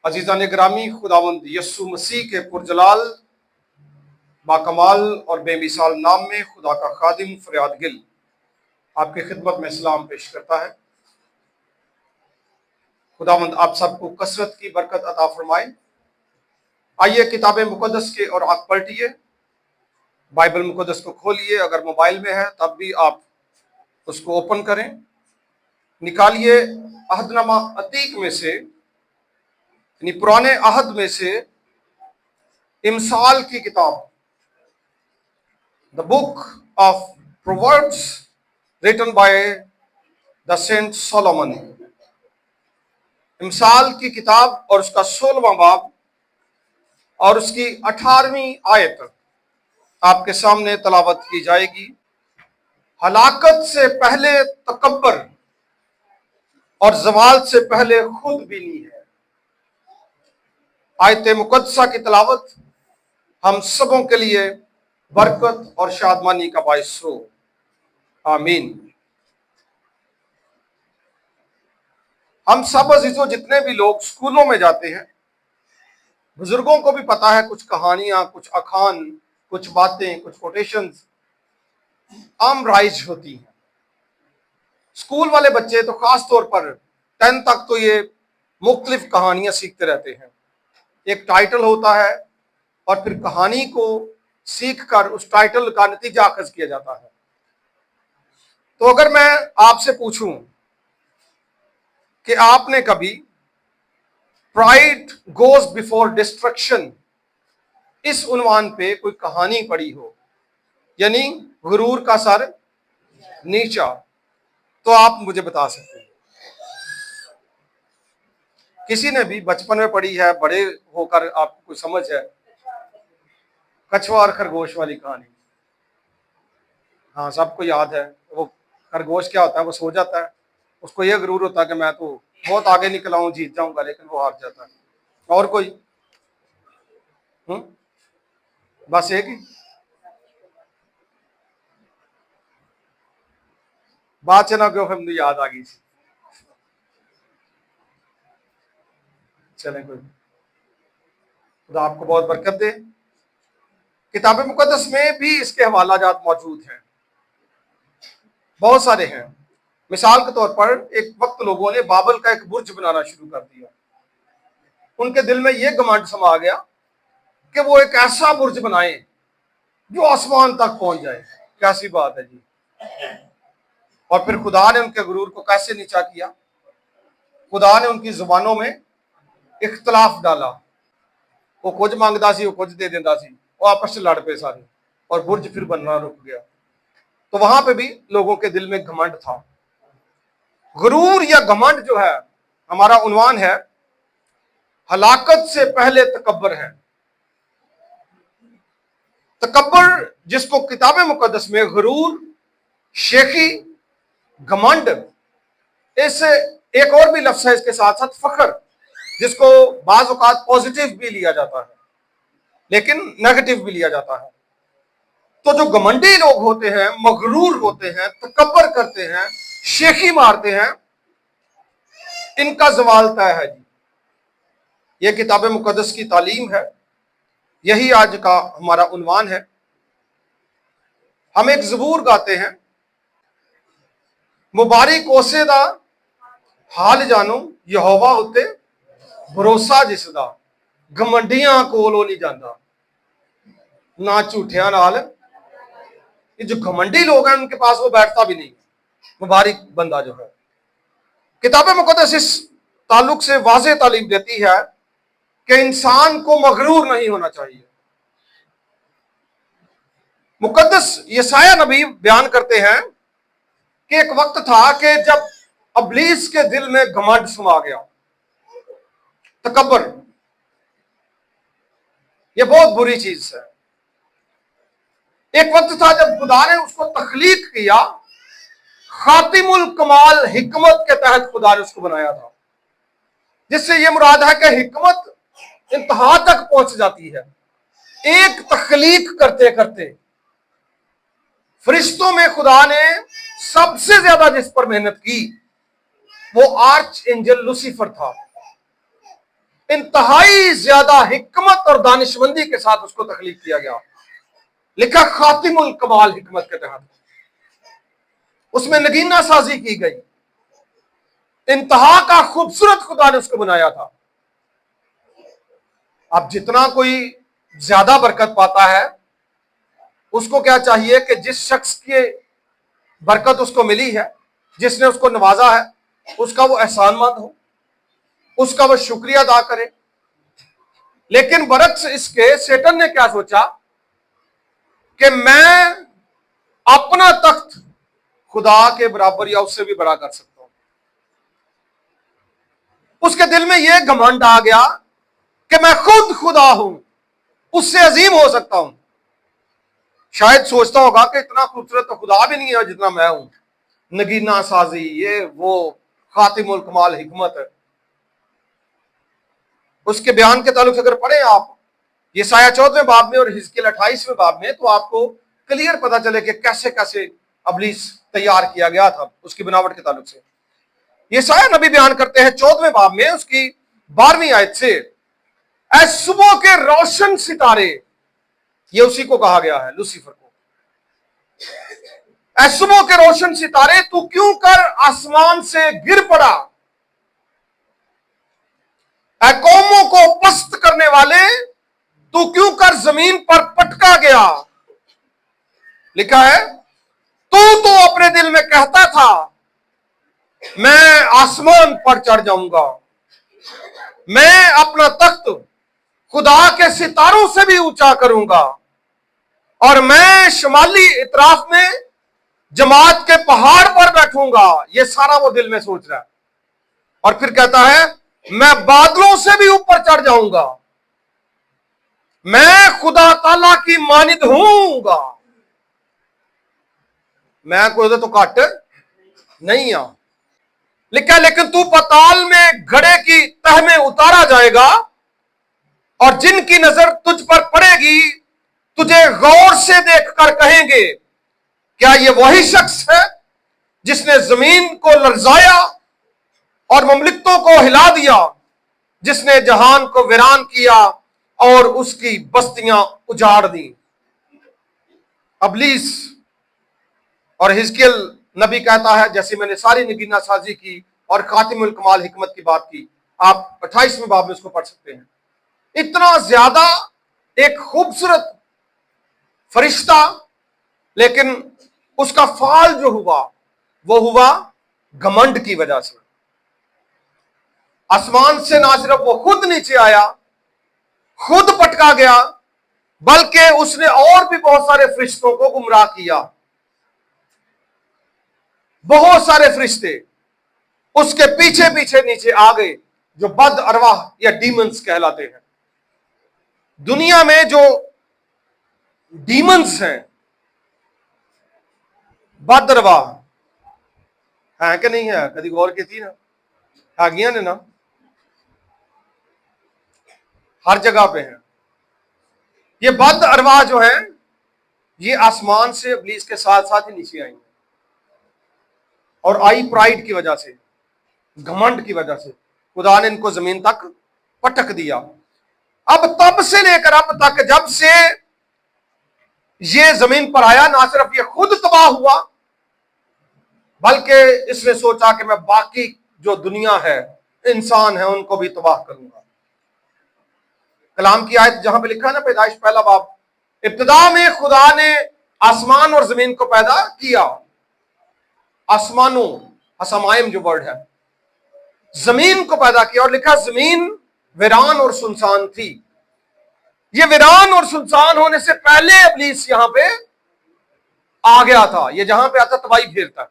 अजीज़ान गिरामी, खुदावंद यस्सु मसीह के पुरजलाल बाकमाल और बेमिसाल नाम में खुदा का खादिम फरियाद गिल आपकी खिदमत में सलाम पेश करता है। खुदावंद आप सबको कसरत की बरकत अता फरमाए। आइए किताब मुकद्दस के और आप पलटिए, बाइबल मुकद्दस को खोलिए। अगर मोबाइल में है तब भी आप उसको ओपन करें। निकालिए अहदनामा अतीक में से, यानी पुराने अहद में से, इमसाल की किताब, the book of proverbs written by the saint Solomon. इमसाल की किताब और उसका 16वां बाब और उसकी 18वीं आयत आपके सामने तलावत की जाएगी। हलाकत से पहले तकब्बर और जवाल से पहले खुद बीनी है। आयत मुकद्दसा की तलावत हम सबों के लिए बरकत और शादमानी का बाइस हो। आमीन। हम सब अजीजों, जितने भी लोग स्कूलों में जाते हैं, बुजुर्गों को भी पता है, कुछ कहानियां, कुछ अखान, कुछ बातें, कुछ कोटेशंस आम राइज होती हैं। स्कूल वाले बच्चे तो खास तौर पर 10 तक तो ये मुख्तलिफ कहानियां सीखते रहते हैं। एक टाइटल होता है और फिर कहानी को सीख कर उस टाइटल का नतीजा अखज किया जाता है। तो अगर मैं आपसे पूछूं कि आपने कभी प्राइड गोज बिफोर डिस्ट्रक्शन इस उन्वान पे कोई कहानी पढ़ी हो, यानी गुरूर का सर नीचा, तो आप मुझे बता सकते हैं। किसी ने भी बचपन में पढ़ी है, बड़े होकर आपको कोई समझ है? कछुआ और खरगोश वाली कहानी, हाँ सबको याद है। वो खरगोश क्या होता है, वो सो जाता है, उसको यह गुरूर होता है कि मैं तो बहुत आगे निकला हूं, जीत जाऊंगा, लेकिन वो हार जाता है। और कोई? बस एक ही बात चना क्यों, फिर मुझे याद आ गई थी। चले, कोई खुदा आपको बहुत बरकत दे। किताब मुकद्दस में भी इसके हवाला जात मौजूद हैं, बहुत सारे हैं। मिसाल के तौर पर एक वक्त लोगों ने बाबल का एक बुर्ज बनाना शुरू कर दिया। उनके दिल में यह घमंड समा गया कि वो एक ऐसा बुर्ज बनाए जो आसमान तक पहुंच जाए। कैसी बात है जी। और फिर खुदा ने उनके गुरूर को कैसे नीचा किया। खुदा ने उनकी जुबानों में इख्तलाफ डाला। वो कुछ मांगता सी, वो कुछ दे देता सी, वो आपस में लड़ पे सारे, और बुर्ज फिर बनना रुक गया। तो वहां पे भी लोगों के दिल में घमंड था। गुरूर या घमंड जो है, हमारा उन्वान है, हलाकत से पहले तकब्बर है। तकब्बर, जिसको किताब मुकद्दस में गुरूर, शेखी, घमंड, इससे एक और भी लफ्ज है इसके साथ साथ, फखर, जिसको बाज औकात पॉजिटिव भी लिया जाता है लेकिन नेगेटिव भी लिया जाता है। तो जो घमंडी लोग होते हैं, मगरूर होते हैं, तकब्बर करते हैं, शेखी मारते हैं, इनका जवाल तय है जी। ये किताब मुकद्दस की तालीम है, यही आज का हमारा उन्वान है। हम एक ज़बूर गाते हैं, मुबारक ओसे दा हाल जानो यहोवा उत्ते भरोसा जिसदा, घमंडियां कोलों नहीं जाता, ना झूठियां नाल। ये जो घमंडी लोग हैं उनके पास वो बैठता भी नहीं। मुबारक बंदा जो है, किताब मुकद्दस इस ताल्लुक से वाज़ेह तालीम देती है कि इंसान को मगरूर नहीं होना चाहिए। मुकद्दस यसाया नबी बयान करते हैं कि एक वक्त था कि जब अबलीस के दिल में घमंड समा गया, तकब्बर। यह बहुत बुरी चीज है। एक वक्त था जब खुदा ने उसको तख्लीक किया, खातिमुल कमाल हिकमत के तहत खुदा ने उसको बनाया था, जिससे यह मुराद है कि हिकमत इंतहा तक पहुंच जाती है। एक तख्लीक करते करते फरिश्तों में खुदा ने सबसे ज्यादा जिस पर मेहनत की वो आर्च एंजल लूसीफर था। इंतहाई ज्यादा हिकमत और दानिशमंदी के साथ उसको तख्लीक किया गया। लिखा खातिमुल कमाल हिकमत के तहत उसमें नगीना साजी की गई। इंतहा का खूबसूरत खुदा ने उसको बनाया था। अब जितना कोई ज्यादा बरकत पाता है, उसको क्या चाहिए कि जिस शख्स की बरकत उसको मिली है, जिसने उसको नवाजा है, उसका वो एहसानमंद हो, उसका वो शुक्रिया अदा करे। लेकिन बरक्स इसके शैतान ने क्या सोचा कि मैं अपना तख्त खुदा के बराबर या उससे भी बड़ा कर सकता हूं। उसके दिल में यह घमंड आ गया कि मैं खुद खुदा हूं, उससे अजीम हो सकता हूं। शायद सोचता होगा कि इतना खूबसूरत तो खुदा भी नहीं है जितना मैं हूं, नगीना साजी, ये वो, खातिमुल कमाल हिकमत है। उसके बयान के ताल्लुक से अगर पढ़े आप यशायाह 14वें बाब में और हिजकिय्याह 28वें बाब में, तो आपको क्लियर पता चले कि कैसे कैसे अबलीस तैयार किया गया था उसकी बनावट के ताल्लुक से। यशायाह नबी बयान करते हैं 14वें बाब में उसकी 12वीं आयत से, ऐ सुबह के रोशन सितारे, ये उसी को कहा गया है, लूसीफर को। ऐ सुबह के रोशन सितारे, तू क्यों कर आसमान से गिर पड़ा। ऐ कौमों को पस्त करने वाले, तू क्यों कर जमीन पर पटका गया। लिखा है, तू तो अपने दिल में कहता था मैं आसमान पर चढ़ जाऊंगा, मैं अपना तख्त खुदा के सितारों से भी ऊंचा करूंगा, और मैं शुमाली इतराफ में जमात के पहाड़ पर बैठूंगा। ये सारा वो दिल में सोच रहा है। और फिर कहता है, मैं बादलों से भी ऊपर चढ़ जाऊंगा, मैं खुदा ताला की मानिद हूंगा। मैं कोई तो घट नहीं आ। लिखा, लेकिन तू पताल में घड़े की तह में उतारा जाएगा, और जिनकी नजर तुझ पर पड़ेगी तुझे गौर से देखकर कहेंगे, क्या ये वही शख्स है जिसने जमीन को लर्जाया और ममलिकतों को हिला दिया, जिसने जहान को वीरान किया और उसकी बस्तियां उजाड़ दी। अबलीस और हिजकिय्याह नबी कहता है, जैसे मैंने सारी नगीना साजी की और खातिमुल कमाल हिकमत की बात की, आप 28वें बाब में उसको पढ़ सकते हैं। इतना ज्यादा एक खूबसूरत फरिश्ता, लेकिन उसका फाल जो हुआ वो हुआ घमंड की वजह से। आसमान से ना सिर्फ वो खुद नीचे आया, खुद पटका गया, बल्कि उसने और भी बहुत सारे फरिश्तों को गुमराह किया। बहुत सारे फरिश्ते उसके पीछे पीछे नीचे आ गए, जो बद अरवाह या डीमंस कहलाते हैं। दुनिया में जो डीमंस हैं, बद अरवाह है कि नहीं है, कभी गौर की थी ना, हैगियां ने ना, हर जगह पे है। ये बद अरवाह जो है, ये आसमान से इब्लीस के साथ साथ ही नीचे आई, और आई प्राइड की वजह से, घमंड की वजह से खुदा ने इनको जमीन तक पटक दिया। अब तब से लेकर अब तक जब से ये जमीन पर आया, ना सिर्फ ये खुद तबाह हुआ, बल्कि इसने सोचा कि मैं बाकी जो दुनिया है, इंसान है, उनको भी तबाह करूंगा। कलाम की आयत जहां पे लिखा है ना, पैदाइश पहला बाब, इब्तिदा में खुदा ने आसमान और जमीन को पैदा किया। आसमानों, असमाइम जो वर्ड है, जमीन को पैदा किया, और लिखा जमीन वीरान और सुनसान थी। ये वीरान और सुनसान होने से पहले इब्लीस यहां पे आ गया था। ये जहां पे आता तबाही फेरता।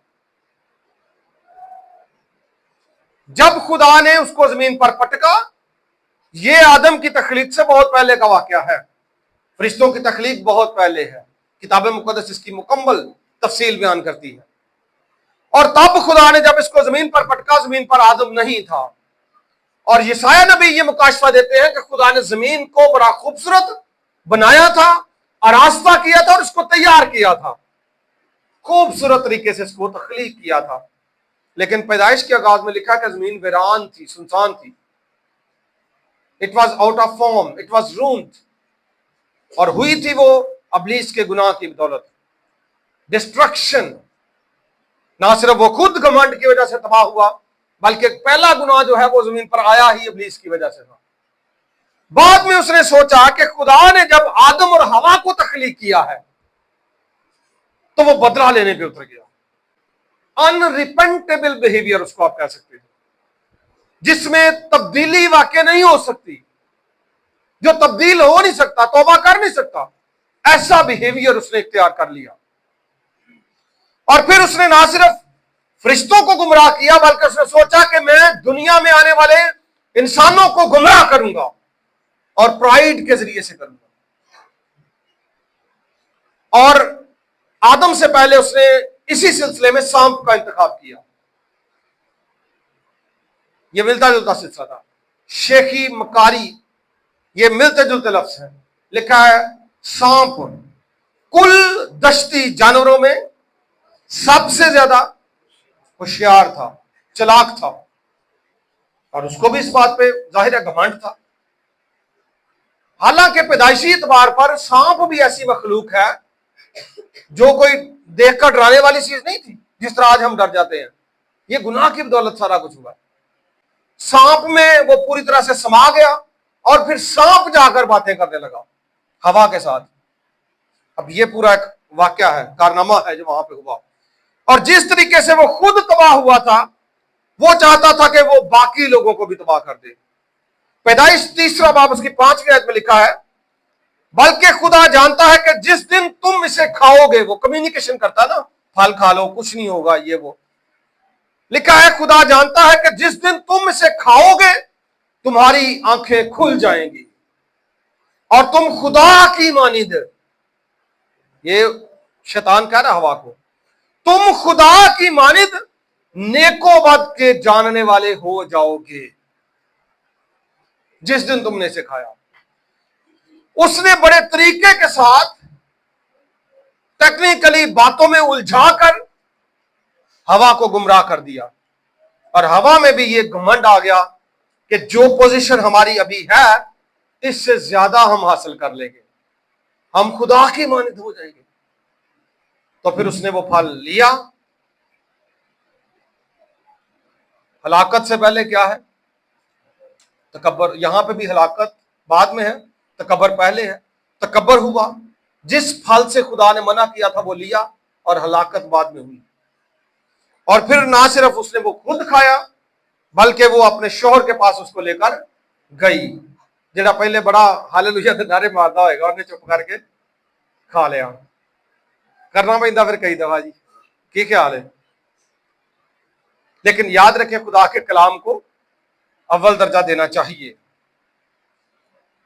जब खुदा ने उसको जमीन पर पटका, ये आदम की तखलीक से बहुत पहले का वाकया है। फरिश्तों की तखलीक बहुत पहले है। किताब मुकद्दस इसकी मुकम्मल तफसील बयान करती है। और तब खुदा ने जब इसको जमीन पर पटका, जमीन पर आदम नहीं था। और यशायाह नबी ये मुकाशफा देते हैं कि खुदा ने जमीन को बड़ा खूबसूरत बनाया था, आरास्ता किया था और इसको तैयार किया था, खूबसूरत तरीके से इसको तख्लीक किया था। लेकिन पैदाइश के आगाज में लिखा कि जमीन वीरान थी, सुनसान थी। It was out of form, it was ruined, और हुई थी वो अब्लीस के गुनाह की बदौलत डिस्ट्रक्शन। ना सिर्फ वो खुद घमंड की वजह से तबाह हुआ, बल्कि पहला गुनाह जो है वो जमीन पर आया ही इब्लीस की वजह से था। बाद में उसने सोचा कि खुदा ने जब आदम और हवा को तख्लीक किया है तो वो बदला लेने पे उतर गया। अनरिपेंटेबल बिहेवियर उसको आप कह सकते हैं, जिसमें तब्दीली वाकई नहीं हो सकती, जो तब्दील हो नहीं सकता, तौबा कर नहीं सकता, ऐसा बिहेवियर उसने इख्तियार कर लिया। और फिर उसने ना सिर्फ फरिश्तों को गुमराह किया, बल्कि उसने सोचा कि मैं दुनिया में आने वाले इंसानों को गुमराह करूंगा और प्राइड के जरिए से करूंगा। और आदम से पहले उसने इसी सिलसिले में सांप का इंतखाब किया। यह मिलता जुलता सिलसिला था। शेखी मकारी, ये मिलते जुलते लफ्ज है। लिखा है सांप कुल दश्ती जानवरों में सबसे ज्यादा होशियार था, चालाक था, और उसको भी इस बात पे जाहिर है घमंड था। हालांकि पैदाइशी एतबार पर सांप भी ऐसी मखलूक है जो कोई देखकर डराने वाली चीज नहीं थी, जिस तरह आज हम डर जाते हैं। ये गुनाह की बदौलत सारा कुछ हुआ। सांप में वो पूरी तरह से समा गया और फिर सांप जाकर बातें करने लगा हवा के साथ। अब ये पूरा एक वाकया है, कारनामा है जो वहां पे हुआ। और जिस तरीके से वो खुद तबाह हुआ था, वो चाहता था कि वो बाकी लोगों को भी तबाह कर दे। पैदाइश 3 बाब उसकी 5वीं आयत में लिखा है, बल्कि खुदा जानता है कि जिस दिन तुम इसे खाओगे, वो कम्युनिकेशन करता ना, फल खा लो कुछ नहीं होगा, ये वो। लिखा है खुदा जानता है कि जिस दिन तुम इसे खाओगे तुम्हारी आंखें खुल जाएंगी और तुम खुदा की मानिंद, ये शैतान कह रहा हवा को, तुम खुदा की मानिंद नेको बद के जानने वाले हो जाओगे जिस दिन तुमने इसे खाया। उसने बड़े तरीके के साथ टेक्निकली बातों में उलझाकर हवा को गुमराह कर दिया, और हवा में भी ये घमंड आ गया कि जो पोजीशन हमारी अभी है इससे ज्यादा हम हासिल कर लेंगे, हम खुदा की मानिंद हो जाएंगे। तो फिर उसने वो फल लिया। हलाकत से पहले क्या है? तकब्बर। यहां पे भी हलाकत बाद में है, तकब्बर पहले है। तकब्बर हुआ, जिस फल से खुदा ने मना किया था वो लिया, और हलाकत बाद में हुई। और फिर ना सिर्फ उसने वो खुद खाया, बल्कि वो अपने शोहर के पास उसको लेकर गई, जेड़ा पहले बड़ा हालेलुया दे नारे मारता होगा, उन्हें चुप करके खा लिया। करना पैंदा फिर कई दफा जी, की ख्याल है? लेकिन याद रखें, खुदा के कलाम को अव्वल दर्जा देना चाहिए।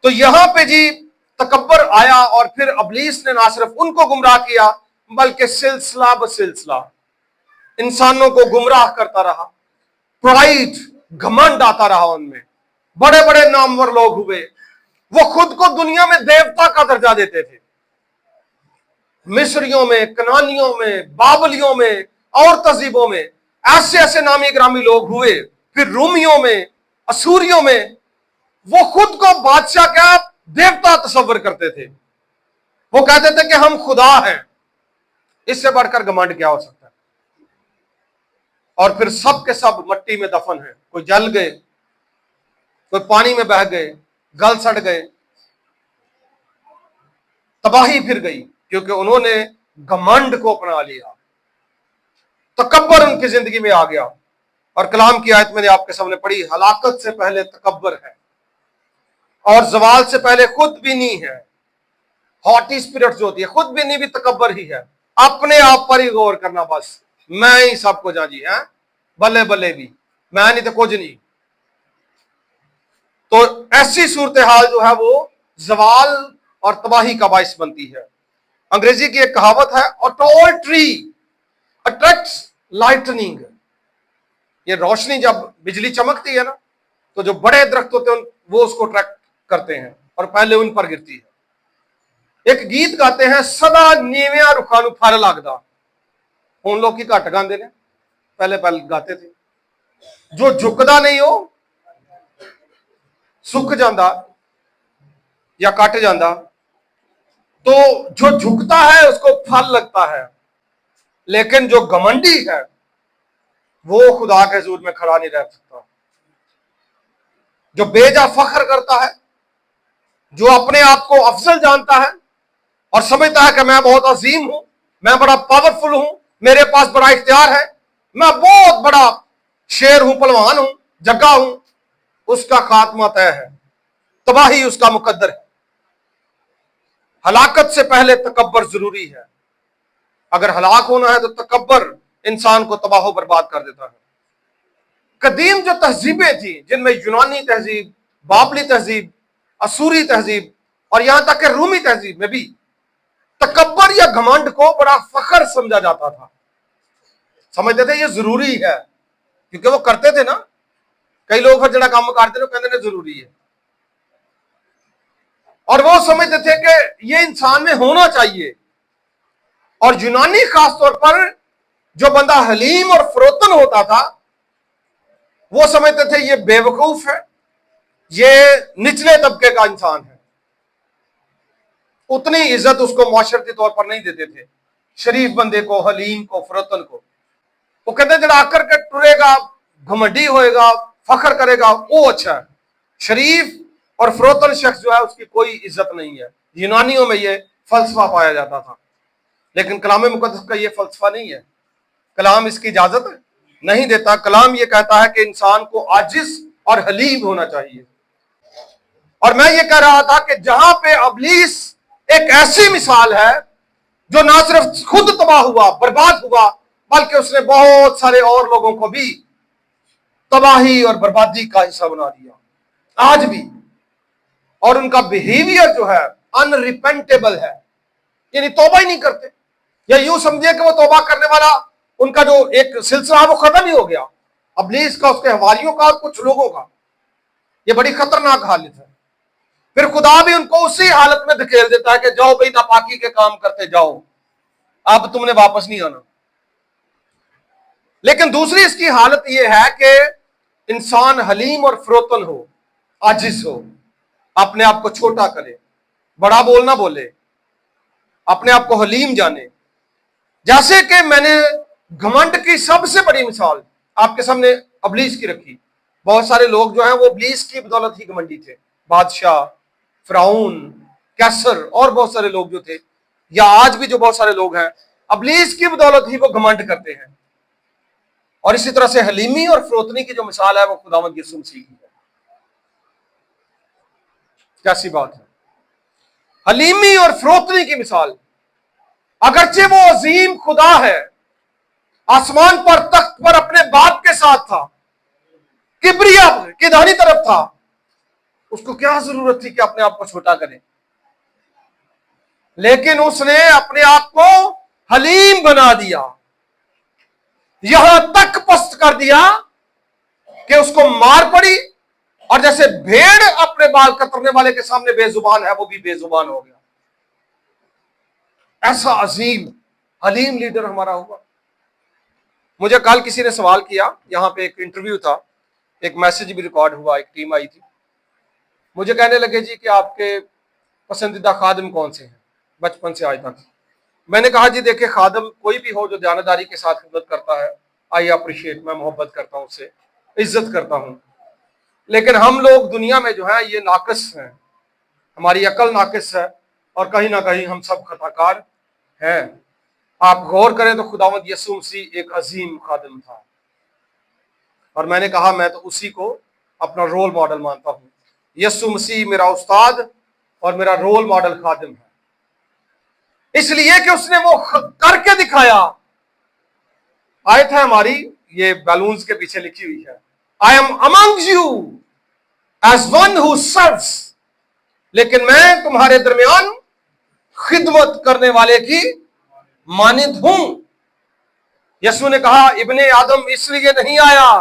तो यहां पे जी तकब्बर आया, और फिर इब्लीस ने ना सिर्फ उनको गुमराह किया, बल्कि सिलसिला ब सिलसिला इंसानों को गुमराह करता रहा। प्राइड, घमंड आता रहा उनमें। बड़े बड़े नामवर लोग हुए, वो खुद को दुनिया में देवता का दर्जा देते थे। मिस्रियों में, कनानियों में, बाबलियों में और तहजीबों में ऐसे ऐसे नामी ग्रामी लोग हुए। फिर रूमियों में, असूरियों में वो खुद को बादशाह क्या, देवता तस्वर करते थे। वो कहते थे कि हम खुदा हैं। इससे बढ़कर घमंड क्या हो सकता है? और फिर सब के सब मट्टी में दफन है। कोई जल गए, कोई पानी में बह गए, गल सड़ गए, तबाही फिर गई, क्योंकि उन्होंने घमंड को अपना लिया। तकब्बर उनकी जिंदगी में आ गया। और कलाम की आयत मैंने आपके सामने पढ़ी, हलाकत से पहले तकब्बर है और जवाल से पहले खुद भी नहीं है। हॉटी स्पिरिट जो होती है, खुद भी नहीं भी तकब्बर ही है। अपने आप पर ही गौर करना, बस मैं ही सब कुछ जी है, बल्ले बल्ले भी मैं नहीं तो कुछ नहीं। तो ऐसी सूरत हाल जो है वो जवाल और तबाही का बाइस बनती है। अंग्रेजी की एक कहावत है, a tall tree attracts lightning. ये रोशनी, जब बिजली चमकती है ना, तो जो बड़े दरख्त होते हैं वो उसको अट्रैक्ट करते हैं और पहले उन पर गिरती है। एक गीत गाते हैं, सदा नीविया रुखा नूं फल लगदा। उन लोग की घट गाते ने, पहले पहले गाते थे। जो झुकदा नहीं हो सुक जाता या कट जाता, तो जो झुकता है उसको फल लगता है, लेकिन जो घमंडी है वो खुदा के हुजूर में खड़ा नहीं रह सकता। जो बेजा फख्र करता है, जो अपने आप को अफजल जानता है और समझता है कि मैं बहुत अजीम हूं, मैं बड़ा पावरफुल हूं, मेरे पास बड़ा इख्तियार है, मैं बहुत बड़ा शेर हूं, पहलवान हूं, जग्गा हूं, उसका खात्मा तय है, तबाही उसका मुकद्दर है। हलाकत से पहले तकब्बर जरूरी है। अगर हलाक होना है तो तकब्बर इंसान को तबाह बर्बाद कर देता है। कदीम जो तहजीबें थी, जिनमें यूनानी तहजीब, बाबली तहजीब, असूरी तहजीब और यहां तक कि रूमी तहजीब में भी तकब्बर या घमंड को बड़ा फख्र समझा जाता था। समझते थे ये जरूरी है, क्योंकि वो करते थे ना। कई लोग फिर जरा काम करते थे कहते जरूरी है, और वो समझते थे कि ये इंसान में होना चाहिए। और यूनानी खासतौर पर जो बंदा हलीम और फरोतन होता था, वो समझते थे ये बेवकूफ है, ये निचले तबके का इंसान है। उतनी इज्जत उसको माशरती तौर पर नहीं देते थे, शरीफ बंदे को, हलीम को, फरोतन को। वो कहते जरा आकर के टुरेगा, घमंडी होएगा, फख्र करेगा, वो अच्छा है। शरीफ और फरोतन शख्स जो है उसकी कोई इज्जत नहीं है। यूनानियों में ये फलसफा पाया जाता था, लेकिन कलाम मुकद्दस का ये फलसफा नहीं है। कलाम इसकी इजाजत नहीं देता। कलाम ये कहता है कि इंसान को आजिज और हलीम होना चाहिए। और मैं ये कह रहा था कि जहां पे अबलीस एक ऐसी मिसाल है जो ना सिर्फ खुद तबाह हुआ, बर्बाद हुआ, बल्कि उसने बहुत सारे और लोगों को भी तबाही और बर्बादी का हिस्सा बना दिया आज भी। और उनका बिहेवियर जो है अनरिपेंटेबल है, यानी तौबा ही नहीं करते, या यूं समझिए कि वो तौबा करने वाला उनका जो एक सिलसिला है वो खत्म ही हो गया। अबलीस का, उसके हवारियों का और कुछ लोगों का। ये बड़ी खतरनाक हालत है। फिर खुदा भी उनको उसी हालत में धकेल देता है कि जाओ भाई, नापाकी के काम करते जाओ, अब तुमने वापस नहीं आना। लेकिन दूसरी इसकी हालत यह है कि इंसान हलीम और फरोतन हो, आजिज हो, अपने आप को छोटा करे, बड़ा बोलना बोले, अपने आप को हलीम जाने। जैसे कि मैंने घमंड की सबसे बड़ी मिसाल आपके सामने अबलीस की रखी। बहुत सारे लोग जो हैं वो अबलीस की बदौलत ही घमंडी थे। बादशाह, फिरौन, कैसर और बहुत सारे लोग जो थे, या आज भी जो बहुत सारे लोग हैं, अबलीस की बदौलत ही वो घमंड करते हैं। और इसी तरह से हलीमी और फरोतनी की जो मिसाल है वो खुदावंद यीशु मसीह की है। कैसी बात है! हलीमी और फरोतनी की मिसाल, अगरचे वो अजीम खुदा है, आसमान पर तख्त पर अपने बाप के साथ था, किब्रिया की दाहिनी तरफ था, उसको क्या जरूरत थी कि अपने आप को छोटा करे? लेकिन उसने अपने आप को हलीम बना दिया, यहां तक पस्त कर दिया कि उसको मार पड़ी। और जैसे भेड़ अपने बाल कतरने वाले के सामने बेजुबान है, वो भी बेजुबान हो गया। ऐसा अजीम हलीम लीडर हमारा होगा। मुझे कल किसी ने सवाल किया, यहां पे एक इंटरव्यू था, एक मैसेज भी रिकॉर्ड हुआ, एक टीम आई थी। मुझे कहने लगे जी कि आपके पसंदीदा खादिम कौन से हैं बचपन से आज तक? मैंने कहा जी देखिए, खादिम कोई भी हो जो दयानतदारी के साथ खिदमत करता है, आई अप्रिशिएट, मैं मोहब्बत करता हूं उससे, इज्जत करता हूं। लेकिन हम लोग दुनिया में जो है ये नाकिस हैं, हमारी अकल नाकिस है, और कहीं ना कहीं हम सब खताकार हैं। आप गौर करें तो खुदावंद यीशु मसीह एक अजीम खादिम था, और मैंने कहा मैं तो उसी को अपना रोल मॉडल मानता हूं। यीशु मसीह मेरा उस्ताद और मेरा रोल मॉडल खादिम है, इसलिए कि उसने वो करके दिखाया। आयत है हमारी, ये बैलून्स के पीछे लिखी हुई है, I am among you as one who serves, लेकिन मैं तुम्हारे दरमियान खिदमत करने वाले की मानिंद हूं। यीशु ने कहा इब्ने आदम इसलिए नहीं आया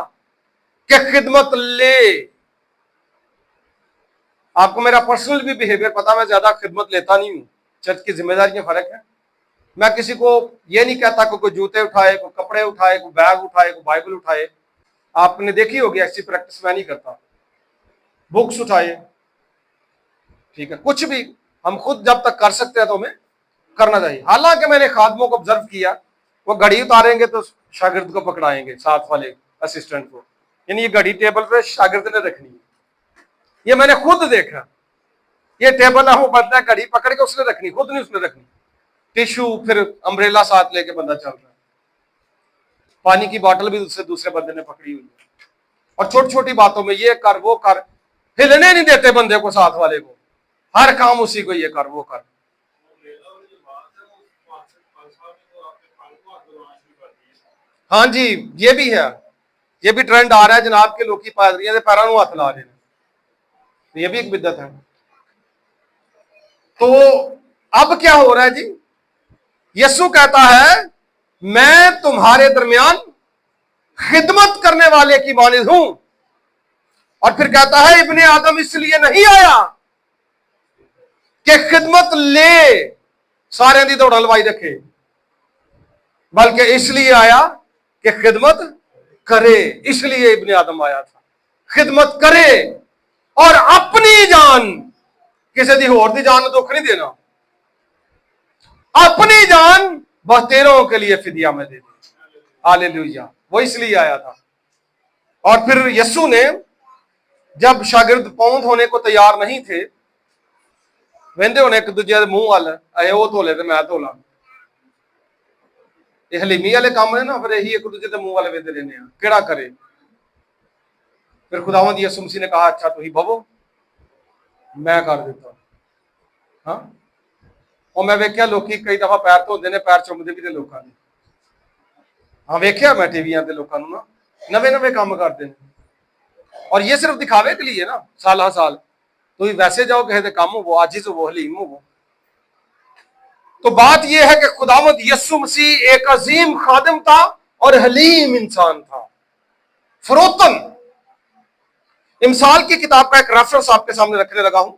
कि खिदमत ले। आपको मेरा पर्सनल भी बिहेवियर पता, मैं ज्यादा खिदमत लेता नहीं हूं, चर्च की जिम्मेदारी में फर्क है। मैं किसी को ये नहीं कहता कि कोई जूते उठाए, कोई कपड़े उठाए, कोई बैग उठाए, कोई बाइबल उठाए। आपने देखी होगी ऐसी प्रैक्टिस मैं नहीं करता। बुक्स उठाए, ठीक है, कुछ भी हम खुद जब तक कर सकते हैं तो हमें करना चाहिए। हालांकि मैंने खादमों को ऑब्जर्व किया, वो घड़ी उतारेंगे तो शागिर्द को पकड़ाएंगे, साथ वाले असिस्टेंट को, यानी ये घड़ी टेबल पे शागिर्द ने रखनी है। ये मैंने खुद देखा, ये टेबल है वो बंदा घड़ी पकड़ के उसने रखनी, खुद नहीं उसने रखनी। टिश्यू, फिर अम्ब्रेला साथ लेके बंदा चल रहा है, पानी की बोतल भी उससे दूसरे बंदे ने पकड़ी हुई है। और छोटी छोटी बातों में ये कर वो कर, हिलने नहीं देते बंदे को, साथ वाले को, हर काम उसी को, ये कर वो कर। हाँ जी, ये भी है, ये भी ट्रेंड आ रहा है जनाब के लोग की पादरियां दे पैरों में हाथ ला रहे हैं, ये भी एक बिद्दत है। तो अब क्या हो रहा है जी, यीशु कहता है मैं तुम्हारे दरमियान खिदमत करने वाले की मानिद हूं, और फिर कहता है इब्ने आदम इसलिए नहीं आया कि खिदमत ले सारे दी दौड़ हलवाई रखे, बल्कि इसलिए आया कि खिदमत करे। इसलिए इब्ने आदम आया था, खिदमत करे और अपनी जान, किसी दी होर दी जान को दुख नहीं देना, अपनी जान बहुतेरों के लिए फिदिया में दे दी। हालेलुया, वो इसलिए आया था। और फिर यीशु ने जब शागिर्द पौंध होने को तैयार नहीं थे, वेंदे होने एक दूजे मुंह वाल अहे वो धोले तो मैं धोला, ये हलीमी वाले काम है ना, फिर यही एक दूजे के मुंह वाले वेंदे रहने केड़ा करे। फिर खुदावंद यीशु मसीह ने कहा अच्छा तुम बवो, मैं कर देता। हाँ, और मैं वेख्या लोकी कई दफा पैर धोते ने, पैर चुमते भी ने लोगों ने। हाँ वेख्या मैं टीवियां ते लोगों ना नवे नवे काम करते हैं, और ये सिर्फ दिखावे के लिए ना, साल हर साल तो वैसे जाओ कहे काम हो वो आजिज हो वो हलीम हो वो। तो बात यह है कि खुदावंद यीशु मसीह एक अजीम खादिम था और हलीम इंसान था, फरोतन। इमसाल की किताब का एक रेफरेंस आपके सामने रखने लगा हूं।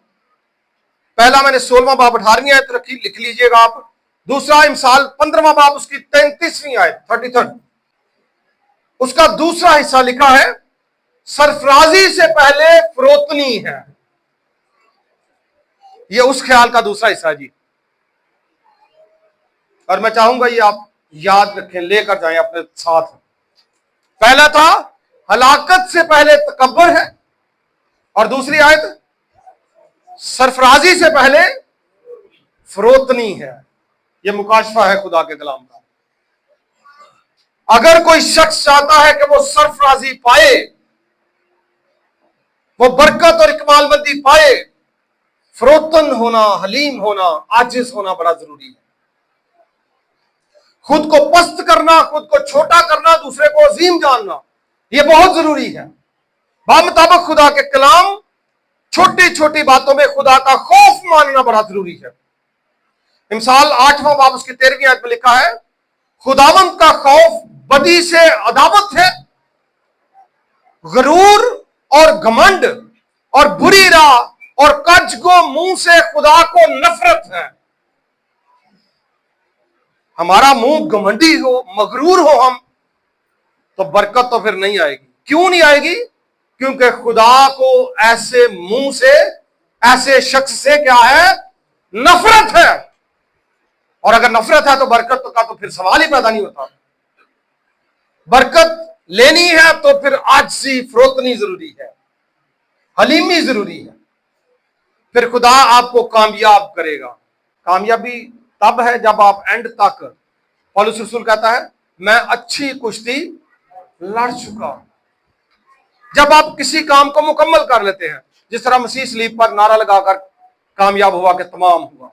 पहला मैंने 16वां बाब 18वीं आयत रखी, लिख लीजिएगा आप। दूसरा इमसाल 15वां बाब उसकी 33वीं आयत 33, उसका दूसरा हिस्सा लिखा है सरफराजी से पहले फरोतनी है। यह उस ख्याल का दूसरा हिस्सा जी, और मैं चाहूंगा ये आप याद रखें, लेकर जाएं अपने साथ। पहला था हलाकत से पहले तकब्बर है, और दूसरी आयत सरफराजी से पहले फरोतनी है। यह मुकाशफा है खुदा के कलाम का। अगर कोई शख्स चाहता है कि वो सरफराजी पाए, वो बरकत और इकमालबंदी पाए, फरोतन होना, हलीम होना, आजिज होना बड़ा जरूरी है। खुद को पस्त करना, खुद को छोटा करना, दूसरे को अजीम जानना, यह बहुत जरूरी है। बामुताबिक खुदा के कलाम, छोटी छोटी बातों में खुदा का खौफ मानना बड़ा जरूरी है। इमसाल 8वां बाब उसकी 13वीं आयत में लिखा है खुदावंत का खौफ बदी से अदावत है, गरूर और घमंड और बुरी राह और कज को मुंह से खुदा को नफरत है। हमारा मुंह घमंडी हो, मगरूर हो हम, तो बरकत तो फिर नहीं आएगी। क्यों नहीं आएगी? क्योंकि खुदा को ऐसे मुंह से, ऐसे शख्स से क्या है? नफरत है। और अगर नफरत है तो बरकत का तो फिर सवाल ही पैदा नहीं होता। बरकत लेनी है तो फिर आजिज़ी, फरोतनी जरूरी है, हलीमी जरूरी है, फिर खुदा आपको कामयाब करेगा। कामयाबी तब है जब आप एंड तक, पौलुस रसूल कहता है मैं अच्छी कुश्ती लड़ चुका। जब आप किसी काम को मुकम्मल कर लेते हैं, जिस तरह मसीह सलीब पर नारा लगाकर कामयाब हुआ कि तमाम हुआ।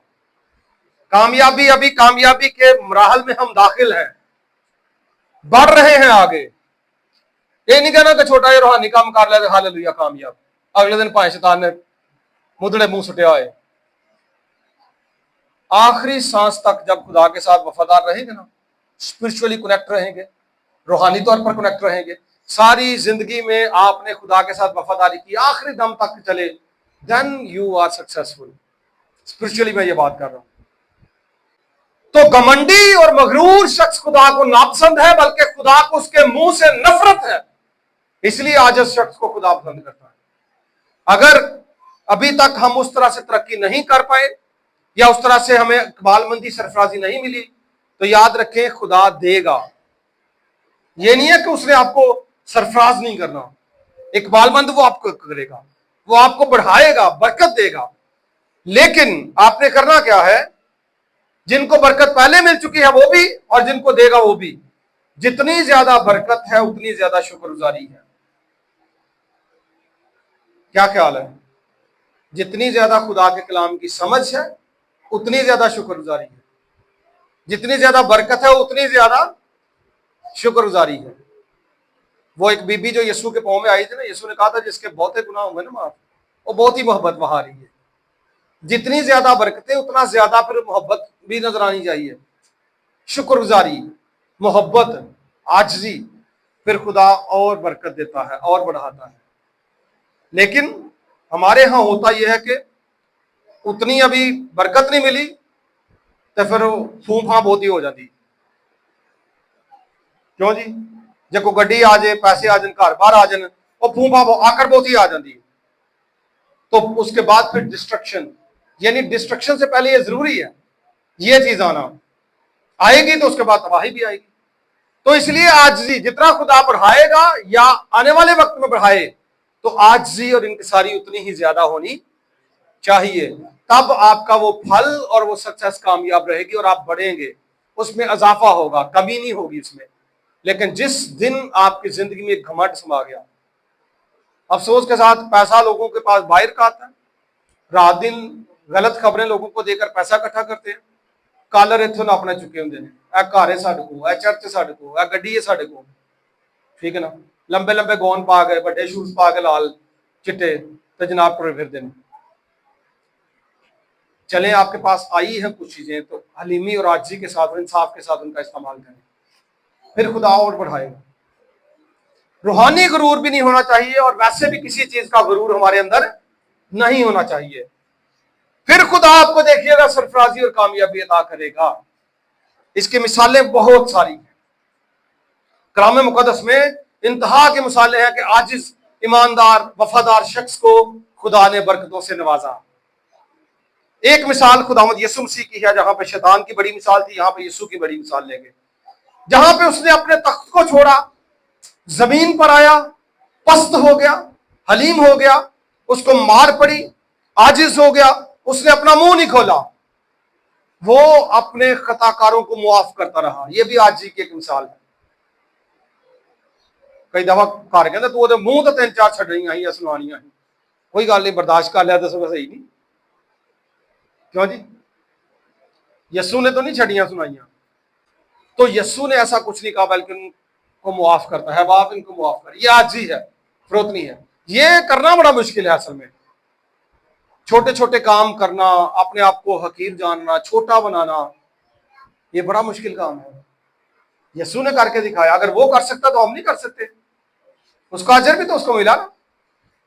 कामयाबी, अभी कामयाबी के मराहल में हम दाखिल हैं, बढ़ रहे हैं आगे। ये नहीं कहना कि छोटा ये रूहानी काम कर ले हालेलुया कामयाब, अगले दिन भाई शैतान ने मुदड़े मुंह सुटिया है। आखिरी सांस तक जब खुदा के साथ वफादार रहेंगे ना, स्पिरिचुअली कनेक्ट रहेंगे, रूहानी तौर पर कनेक्ट रहेंगे, सारी जिंदगी में आपने खुदा के साथ वफादारी की, आखिरी दम तक चले, then you are successful. Spiritually मैं ये बात कर रहा हूं। तो घमंडी और मगरूर शख्स खुदा को नापसंद है, बल्कि खुदा को उसके मुंह से नफरत है। इसलिए आजिज़ शख्स को खुदा पसंद करता है। अगर अभी तक हम उस तरह से तरक्की नहीं कर पाए या उस तरह से हमें इकबालमंदी सरफराजी नहीं मिली, तो याद रखें खुदा देगा। ये नहीं है कि उसने आपको सरफराज नहीं करना, इकबालमंद वो आपको करेगा, वो आपको बढ़ाएगा, बरकत देगा। लेकिन आपने करना क्या है, जिनको बरकत पहले मिल चुकी है वो भी और जिनको देगा वो भी। जितनी ज्यादा बरकत है उतनी ज्यादा शुक्रगुजारी है। क्या ख्याल है? जितनी ज्यादा खुदा के कलाम की समझ है उतनी ज्यादा शुक्रगुजारी है, जितनी ज्यादा बरकत है उतनी ज्यादा शुक्रगुजारी है। वो एक बीबी जो यीशु के पांव में आई थी ना, यीशु ने कहा था जिसके बहुते गुनाह होंगे ना माफ, वो बहुत ही मोहब्बत बहा रही है। जितनी ज्यादा बरकतें उतना ज्यादा फिर मोहब्बत भी नजर आनी चाहिए। शुक्रगुजारी, मोहब्बत, आजिज़ी, फिर खुदा और बरकत देता है और बढ़ाता है। लेकिन हमारे यहां होता यह है कि उतनी अभी बरकत नहीं मिली तो फिर फूं फां बहुत ही हो जाती। क्यों जी? जब को गड्डी आ जाए, पैसे आ जाए, घर बाहर आ जाए, और फूं फां आकर बहुत ही आ जाती। तो उसके बाद फिर डिस्ट्रक्शन, यानी डिस्ट्रक्शन से पहले ये जरूरी है ये चीज आना, आएगी तो उसके बाद तबाही भी आएगी। तो इसलिए आजिज़ी जितना खुदा बढ़ाएगा या आने वाले वक्त में बढ़ाए, तो आजिज़ी और इंकिसारी उतनी ही ज्यादा होनी चाहिए। तब आपका वो फल और वो सक्सेस कामयाब रहेगी और आप बढ़ेंगे, उसमें इजाफा होगा, कमी नहीं होगी उसमें। लेकिन जिस दिन आपकी जिंदगी में एक घमंड समा गया, अफसोस के साथ पैसा लोगों के पास बाहर का आता है, रात दिन गलत खबरें लोगों को देकर पैसा इकट्ठा करते हैं। कालर इत्थों नापने चुके होंगे ने, घर है साडे को, चर्च साडे को, गड्डी है साडे को, ठीक है ना, लंबे लंबे गौन पा गए, बड़े शूज पा के लाल चिट्टे, तो जनाब टुरे फिरते हैं। चले आपके पास आई है कुछ चीजें, तो हलीमी और आजिज़ी के साथ और इंसाफ के साथ उनका इस्तेमाल करें, फिर खुदा और बढ़ाएगा। रूहानी गुरूर भी नहीं होना चाहिए और वैसे भी किसी चीज का गुरूर हमारे अंदर नहीं होना चाहिए। फिर खुदा आपको देखिएगा सरफराजी और कामयाबी अता करेगा। इसकी मिसालें बहुत सारी हैं कलाम मुकद्दस में, इंतहा की मिसालें हैं कि आजिज, ईमानदार, वफादार शख्स को खुदा ने बरकतों से नवाजा। एक मिसाल खुदावंद यीशु मसीह की है, जहां पे शैतान की बड़ी मिसाल थी, यहां पे यीशु की बड़ी मिसाल लेंगे। जहां पे उसने अपने तख्त को छोड़ा, जमीन पर आया, पस्त हो गया, हलीम हो गया, उसको मार पड़ी, आजिज हो गया, उसने अपना मुंह नहीं खोला, वो अपने खताकारों को मुआफ करता रहा। यह भी आजिज़ी की एक मिसाल है। कई दफा घर कहते तू तो मुंह तो 3-4 छड़नियां ही सुनानियां ही, कोई गल नहीं, बर्दाश्त कर लिया, दसो सही नहीं। क्यों जी? यस्सू ने तो नहीं छड़ियां सुनाइया, तो यस्सू ने ऐसा कुछ नहीं कहा, बल्कि उनको मुआफ करता है, बाप इनको मुआफ कर। ये आजिज़ी है, फरोतनी है। ये करना बड़ा मुश्किल है असल में, छोटे छोटे काम करना, अपने आप को हकीर जानना, छोटा बनाना, ये बड़ा मुश्किल काम है। यीशु ने करके दिखाया, अगर वो कर सकता तो हम नहीं कर सकते। उसका अजर भी तो उसको मिला ना,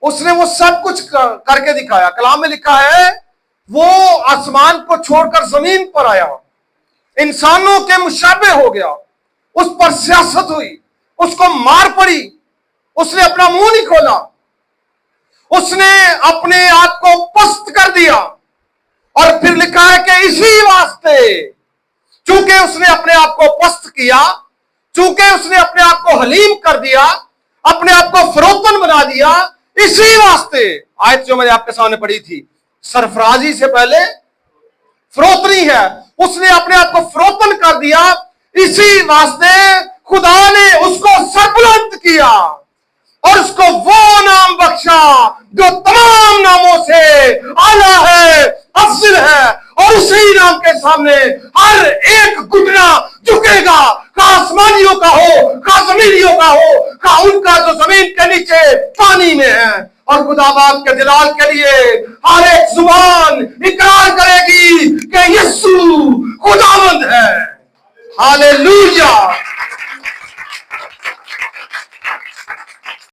उसने वो सब कुछ करके दिखाया। कलाम में लिखा है वो आसमान को छोड़कर जमीन पर आया, इंसानों के मुशाबे हो गया, उस पर सियासत हुई, उसको मार पड़ी, उसने अपना मुंह नहीं खोला, उसने अपने आप को पस्त कर दिया। और फिर लिखा है कि इसी वास्ते, चूंकि उसने अपने आप को पस्त किया, चूंकि उसने अपने आप को हलीम कर दिया, अपने आप को फरोतन बना दिया, इसी वास्ते आयत जो मैंने आपके सामने पढ़ी थी, सरफराजी से पहले फरोतनी है, उसने अपने आप को फरोतन कर दिया। इसी वास्ते खुदा ने उसको सरबुलंद किया और उसको वो नाम बख्शा जो तमाम नामों से आला है, अफजल है, और उसी नाम के सामने हर एक घुटना झुकेगा, का आसमानियों का हो, का जमीनियों का हो, का उनका जो जमीन के नीचे पानी में है। और खुदा बाप के जलाल के लिए हर एक जुबान इकरार करेगी कि यीशु खुदावंद है। हालेलुया।